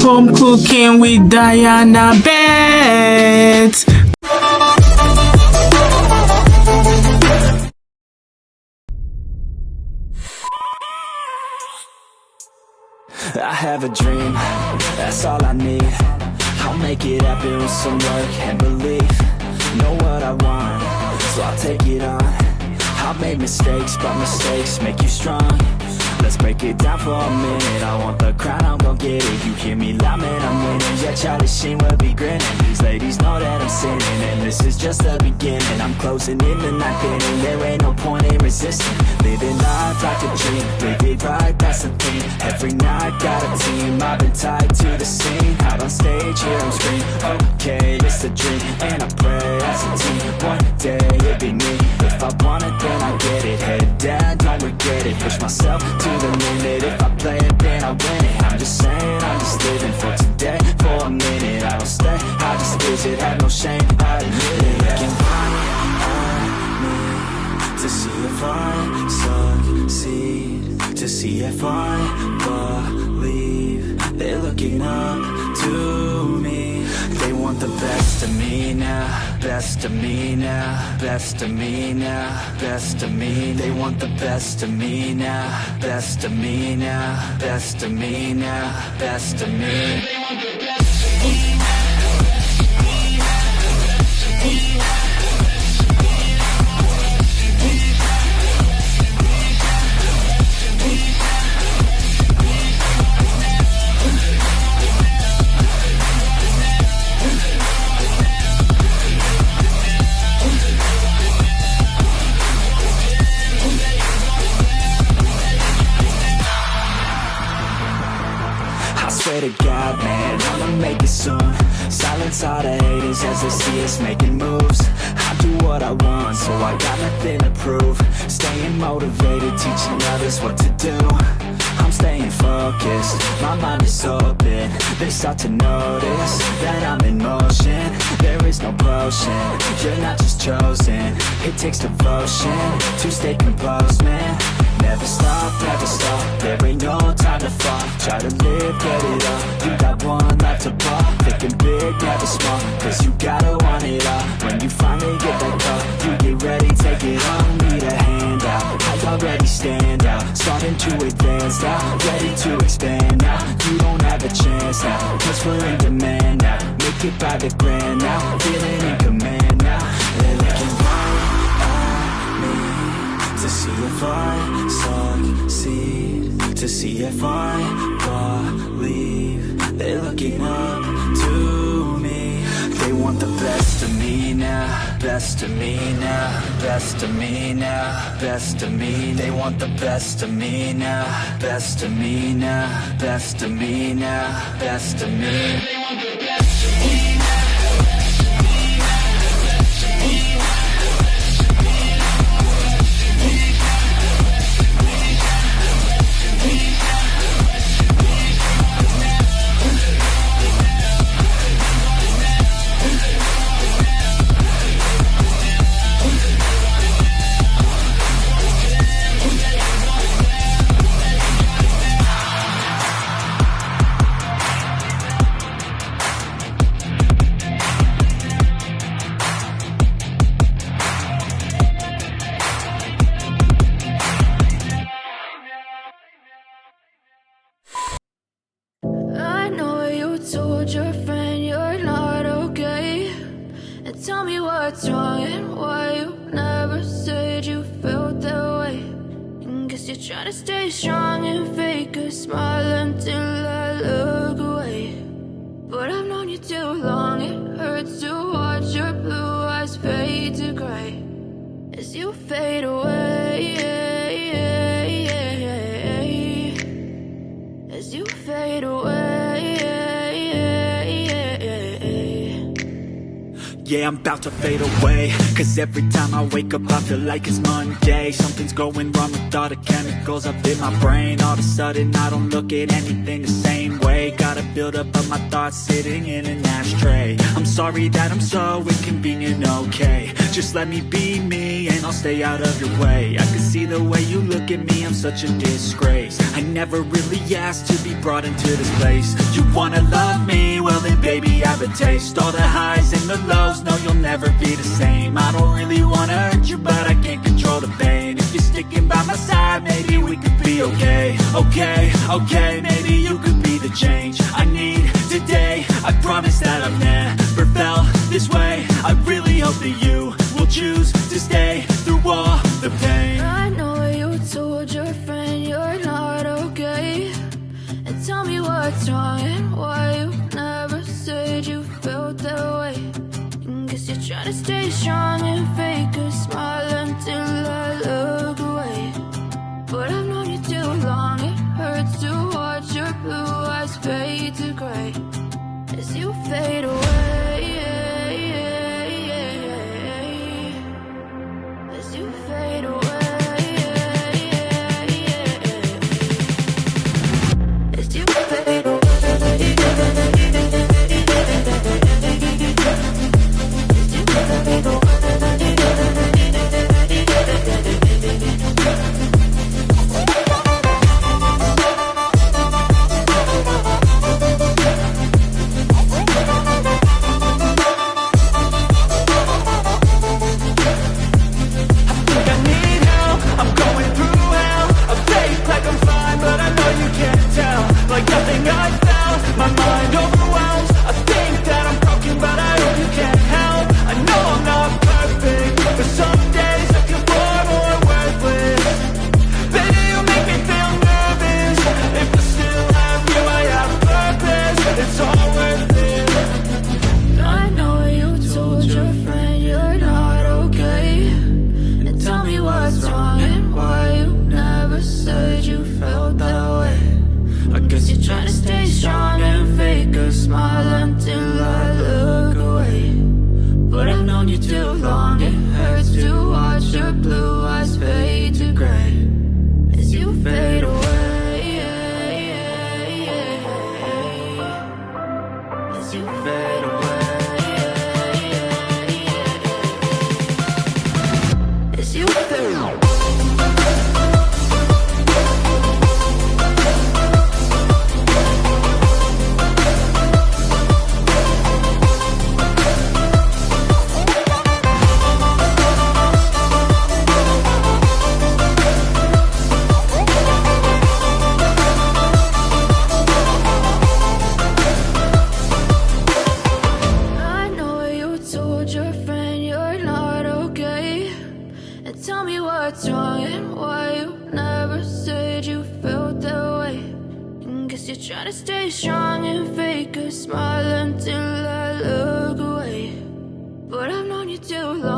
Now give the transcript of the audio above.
Home cooking with Diana Bet. I have a dream, that's all I need. I'll make it happen with some work and belief. Know what I want, so I'll take it on. I've made mistakes, but mistakes make you strong. Let's break it down for a minute. I want the crown, I'm gon' get it. You hear me loud, man, I'm winning. Yeah, Charlie Sheen will be grinning. These ladies know that I'm sinning, and this is just the beginning. I'm closing in the ninth inning. There ain't no point in resisting. Living life like a dream, live it right, that's the thing. Every night, got a team, I've been tied to the scene. Out on stage, here I'm screaming, okay, it's a dream. And I pray as a team, one day it'll be me. If I want it, then I get it. Head down, don't regret it. Push myself to the limit. If I play it, then I win it. I'm just saying, I'm just living for today. For a minute, I don't stay, I just visit. Have no shame, I admit it. Looking right at me to see if I succeed, to see if I believe. They're looking up to me. They want the best of me now, best of me now, best of me now, best of me. They want the best of me now, best of me now, best of me now, best of me. They want the best of me. Swear to God, man, I'ma make it soon. Silence all the haters as they see us making moves. I do what I want, so I got nothing to prove. Staying motivated, teaching others what to do. I'm staying focused, my mind is open. They start to notice that I'm in motion. There is no potion, you're not just chosen. It takes devotion to stay composed, man. Never stop, there ain't no time to fall. Try to live, get it up, you got one life to ball. Thinking big, never small, cause you gotta want it all. When you finally get that call, you get ready, take it on. Need a hand out, I already stand out. Starting to advance now, ready to expand now. You don't have a chance now, cause we're in demand now. Make it by the grand now, feeling in command now. They're looking right at me to see if I succeed, to see if I believe. They're looking up to me. They want the best of me now, best of me now, best of me now, best of me. They want the best of me now, best of me now, best of me now, best of me. They want the best of me now. Told your friend you're not okay, and tell me what's wrong and why you never said you felt that way. And guess you're trying to stay strong and fake a smile until I look away. But I've known you too long, it hurts to watch your blue eyes fade to gray as you fade away, as you fade away. Yeah, I'm about to fade away, cause every time I wake up I feel like it's Monday. Something's going wrong with all the chemicals up in my brain. All of a sudden I don't look at anything the same way. Got a buildup of my thoughts sitting in an ashtray. I'm sorry that I'm so inconvenient, okay. Just let me be me and I'll stay out of your way. I can see the way you look at me, I'm such a disgrace. I never really asked to be brought into this place. You wanna love me? Well then baby I have a taste. All the highs and the lows, no you'll never be the same. I don't really wanna hurt you but I can't control the pain. If you're sticking by my side, maybe we could be okay. Okay, maybe you could be the change I need today. I promise that I've never felt this way. I really hope that you will choose to stay through all the pain. I know you told your friend you're not okay, and tell me what's wrong and why you never said you felt that way. Guess you're trying to stay strong and fake a smile until I look away. But I've known you too long, it hurts to watch your blue eyes fade to gray as you fade away. As you fade away. As you fade away. Trying to stay strong and fake a smile until I look away. But I've known you too long.